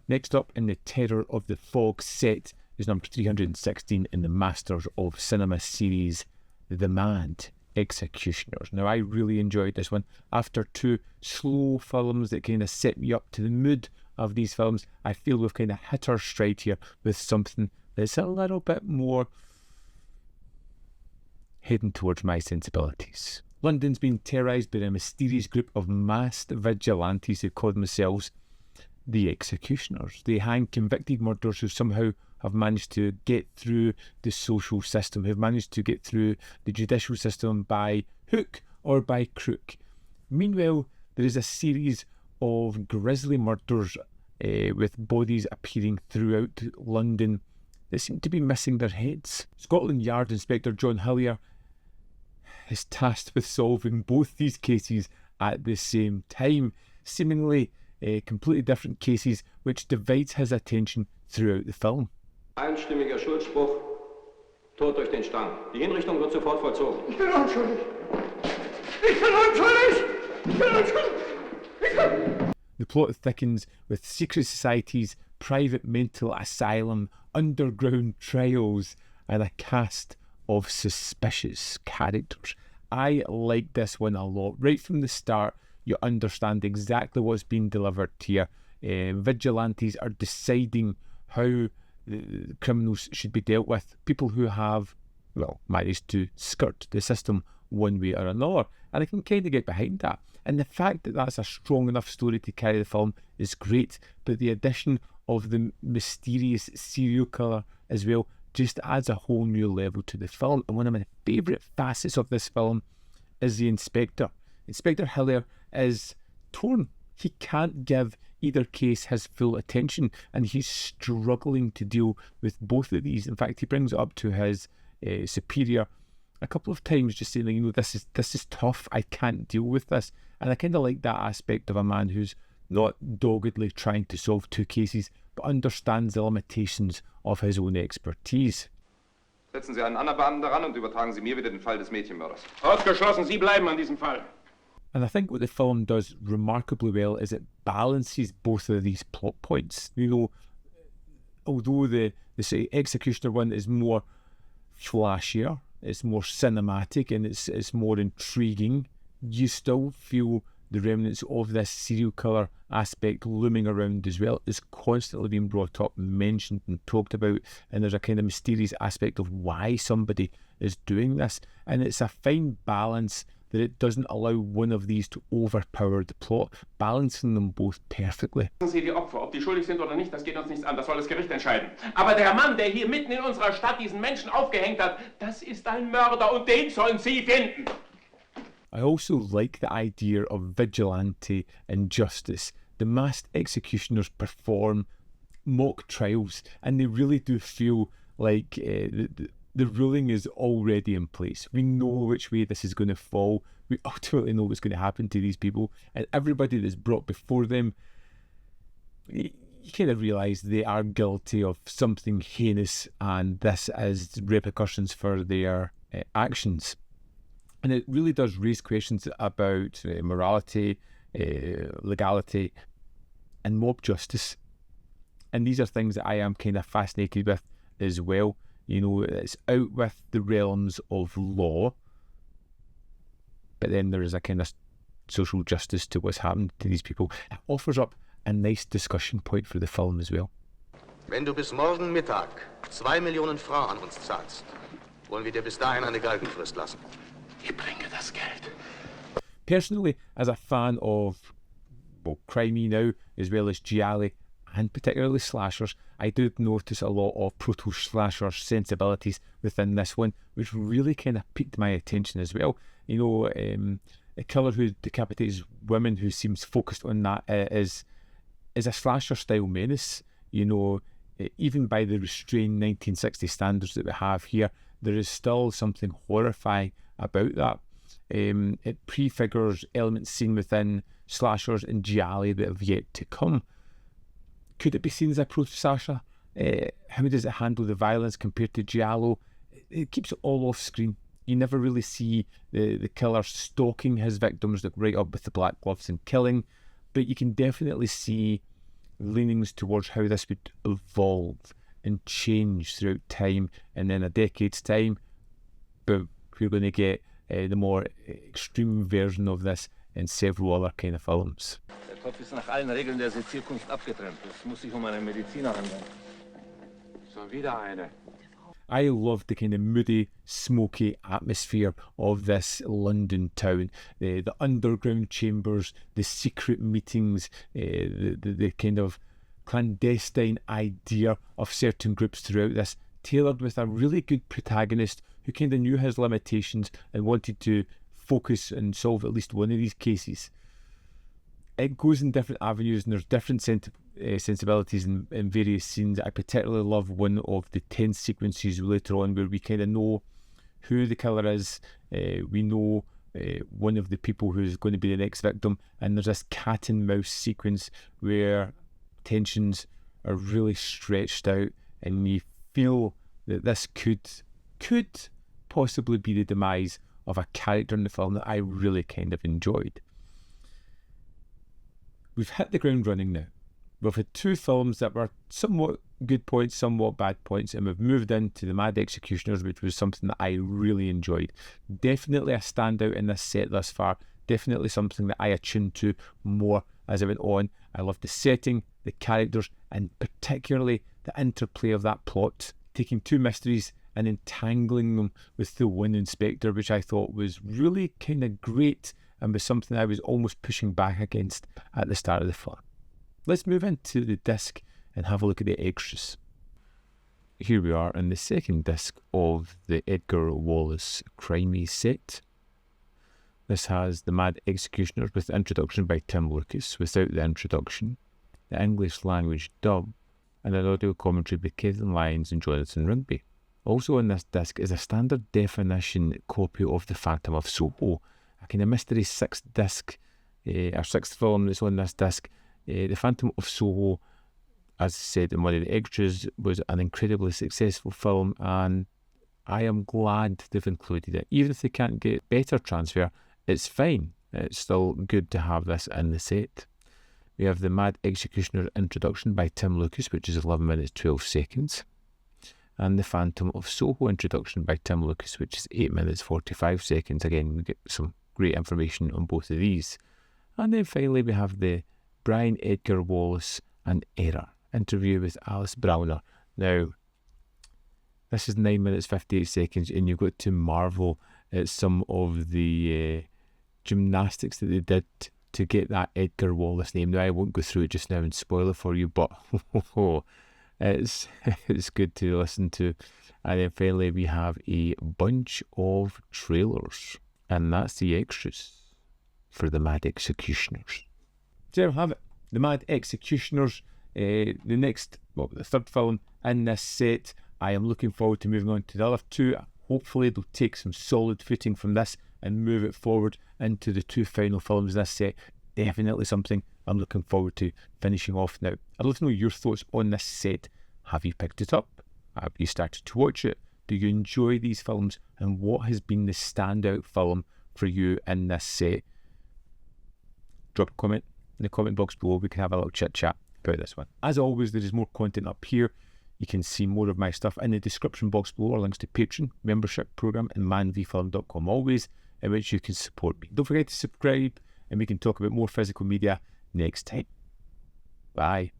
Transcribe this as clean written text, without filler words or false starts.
Next up in the Terror of the Fog set is number 316 in the Masters of Cinema series, The Mad Executioners. Now, I really enjoyed this one. After two slow films that kind of set me up to the mood of these films, I feel we've kind of hit our stride here with something that's a little bit more heading towards my sensibilities. London's been terrorised by a mysterious group of masked vigilantes who call themselves the Executioners. They hang convicted murderers who somehow have managed to get through the social system, have managed to get through the judicial system by hook or by crook. Meanwhile, there is a series of grisly murders with bodies appearing throughout London that seem to be missing their heads. Scotland Yard Inspector John Hillier is tasked with solving both these cases at the same time, seemingly completely different cases, which divides his attention throughout the film. Einstimmiger Schuldspruch, Tod durch den Strang. Die Hinrichtung wird sofort vollzogen. Ich bin unschuldig! Ich bin unschuldig! Ich bin unschuldig! Ich bin... The plot thickens with secret societies, private mental asylum, underground trials, and a cast of suspicious characters. I like this one a lot. Right from the start, you understand exactly what's being delivered here. Vigilantes are deciding how the criminals should be dealt with. People who have, well, managed to skirt the system one way or another. And I can kind of get behind that. And the fact that that's a strong enough story to carry the film is great. But the addition of the mysterious serial killer as well just adds a whole new level to the film. And one of my favourite facets of this film is the inspector. Inspector Hillier is torn. He can't give either case his full attention, and he's struggling to deal with both of these. In fact, he brings it up to his superior a couple of times, just saying, you know, this is tough. I can't deal with this. And I kind of like that aspect of a man who's not doggedly trying to solve two cases, but understands the limitations of his own expertise. Setzen Sie einen anderen Beamten daran und übertragen Sie mir wieder den Fall des Mädchenmörders. Ausgeschlossen, Sie bleiben an diesem Fall. And I think what the film does remarkably well is it balances both of these plot points. You know, although the say, Executioner one is more flashier, it's more cinematic, and it's more intriguing, you still feel the remnants of this serial killer aspect looming around as well. It's constantly being brought up, mentioned and talked about, and there's a kind of mysterious aspect of why somebody is doing this. And it's a fine balance that it doesn't allow one of these to overpower the plot, balancing them both perfectly. Sie die Opfer, ob die schuldig sind oder nicht, das geht uns nichts an, das soll das Gericht entscheiden. Aber der Mann, der hier mitten in unserer Stadt diesen Menschen aufgehängt hat, das ist ein Mörder und den sollen Sie finden. I also like the idea of vigilante and justice. The masked executioners perform mock trials, and they really do feel like the ruling is already in place. We know which way this is going to fall. We ultimately know what's going to happen to these people, and everybody that's brought before them, you kind of realise they are guilty of something heinous, and this is repercussions for their actions. And it really does raise questions about morality, legality, and mob justice. And these are things that I am kind of fascinated with as well. You know, it's out with the realms of law, but then there is a kind of social justice to what's happened to these people. It offers up a nice discussion point for the film as well. Wenn du bis morgen Mittag 2 Millionen Francs an uns zahlst, wollen wir dir bis dahin eine Galgenfrist lassen. Ich bringe das Geld. Personally, as a fan of, well, Krimi now, as well as gialli, and particularly slashers, I did notice a lot of proto-slasher sensibilities within this one, which really kind of piqued my attention as well. You know, a killer who decapitates women, who seems focused on that, is a slasher-style menace. You know, even by the restrained 1960 standards that we have here, there is still something horrifying about that. It prefigures elements seen within slashers and gialli that have yet to come. Could it be seen as a proto-slasher? How does it handle the violence compared to giallo? It keeps it all off screen. You never really see the killer stalking his victims, like right up with the black gloves and killing, but you can definitely see leanings towards how this would evolve and change throughout time, and in a decade's time, but we're going to get the more extreme version of this in several other kind of films. Der Kopf ist nach allen Regeln der Sezierkunst abgetrennt. Es muss sich einen Mediziner handeln. Schon wieder eine. I love the kind of moody, smoky atmosphere of this London town. The underground chambers, the secret meetings, the kind of clandestine idea of certain groups throughout this, tailored with a really good protagonist who kind of knew his limitations and wanted to focus and solve at least one of these cases. It goes in different avenues, and there's different sensibilities in various scenes. I particularly love one of the tense sequences later on where we kind of know who the killer is. We know one of the people who's going to be the next victim, and there's this cat and mouse sequence where tensions are really stretched out, and you feel that this could possibly be the demise of a character in the film that I really kind of enjoyed. We've hit the ground running now. We've had two films that were somewhat good points, somewhat bad points, and we've moved into The Mad Executioners, which was something that I really enjoyed. Definitely a standout in this set thus far. Definitely something that I attuned to more as I went on. I loved the setting, the characters, and particularly the interplay of that plot, taking two mysteries and entangling them with the one inspector, which I thought was really kind of great and was something I was almost pushing back against at the start of the film. Let's move into the disc and have a look at the extras. Here we are in the second disc of the Edgar Wallace Krimi set. This has The Mad Executioners with the introduction by Tim Lucas, without the introduction, the English language dub, and an audio commentary by Kevin Lyons and Jonathan Rigby. Also on this disc is a standard definition copy of The Phantom of Soho, a kind of mystery sixth film that's on this disc. The Phantom of Soho, as said in one of the extras, was an incredibly successful film, and I am glad they've included it. Even if they can't get better transfer, it's fine. It's still good to have this in the set. We have The Mad Executioner introduction by Tim Lucas, which is 11 minutes 12 seconds. And The Phantom of Soho introduction by Tim Lucas, which is 8 minutes 45 seconds. Again, we get some great information on both of these. And then finally we have the Brian Edgar Wallace and Error interview with Alice Browner. Now, this is 9 minutes 58 seconds, and you've got to marvel at some of the gymnastics that they did to get that Edgar Wallace name. Now, I won't go through it just now and spoil it for you, but it's good to listen to. And then finally we have a bunch of trailers, and that's the extras for The Mad Executioners. So there we have it, The Mad Executioners, the third film in this set. I am looking forward to moving on to the other two. Hopefully they'll take some solid footing from this and move it forward into the two final films in this set. Definitely something I'm looking forward to finishing off now. I'd love to know your thoughts on this set. Have you picked it up? Have you started to watch it? Do you enjoy these films? And what has been the standout film for you in this set? Drop a comment in the comment box below. We can have a little chit chat about this one. As always, there is more content up here. You can see more of my stuff in the description box below, or links to Patreon, membership program, and manvfilm.com always, in which you can support me. Don't forget to subscribe, and we can talk about more physical media next time. Bye.